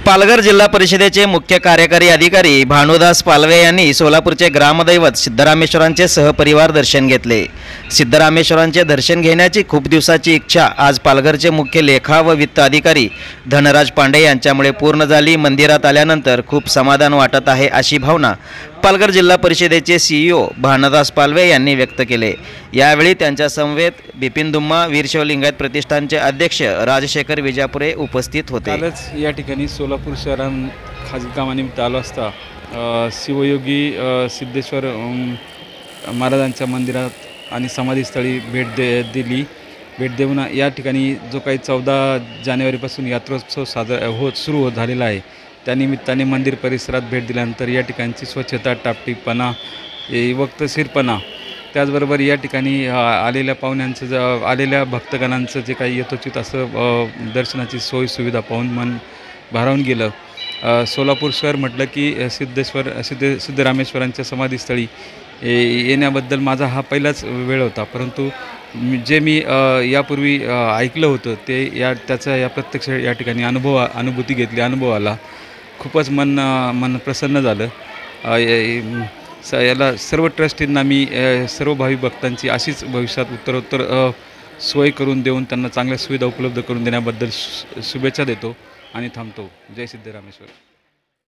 पालघर जिल्हा परिषदेचे मुख्य कार्यकारी अधिकारी भानुदास पालवे यांनी सोलापूरचे ग्रामदैवत सिद्धरामेश्वरांचे सहपरिवार दर्शन घेतले। सिद्धरामेश्वरांचे दर्शन घेण्याची खूप दिवसाची इच्छा आज पालघरचे मुख्य लेखा व वित्त अधिकारी धनराज पांडे यांच्यामुळे पूर्ण झाली। मंदिरात आल्यानंतर खूप समाधान वाटत आहे अशी भावना पालघर जिल्हा परिषदेचे सीईओ भानुदास पालवे यांनी व्यक्त केले। यावेळी त्यांच्या समवेत बिपिन दुम्मा वीरशैव लिंगायत प्रतिष्ठानचे अध्यक्ष राजशेखर विजापुरे उपस्थित होते। कालच या ठिकाणी सोलापूर शहरात खाजगी कामानिमित्त आलो असता शिवयोगी सिद्धेश्वर महाराजांच्या मंदिरात आणि समाधीस्थळी भेट देऊन या ठिकाणी जो काही 14 जानेवारीपासून यात्रोत्सव सुरू झालेला आहे, त्यानिमित्ताने मंदिर परिसरात भेट दिल्यानंतर या ठिकाणची स्वच्छता, टापटीपणा, वक्तशीरपणा, त्याचबरोबर या ठिकाणी आलेल्या पाहुण्यांचं आलेल्या भक्तगणांचं जे काही यथोचित असं दर्शनाची सोय सुविधा पाहून मन भारावून गेलं। सोलापूर शहर म्हटलं की सिद्धरामेश्वरांच्या समाधीस्थळी येण्याबद्दल माझा हा पहिलाच वेळ होता, परंतु जे मी यापूर्वी ऐकलं होतं ते त्याचा या प्रत्यक्ष या ठिकाणी अनुभूती घेतली, अनुभव आला। खूपच मन प्रसन्न झालं। याला सर्व ट्रस्टींना मी सर्व भावी भक्तांची अशीच भविष्यात उत्तरोत्तर सोय करून देऊन त्यांना चांगल्या सुविधा उपलब्ध करून देण्याबद्दल शुभेच्छा देतो आणि थांबतो। जय सिद्धरामेश्वर।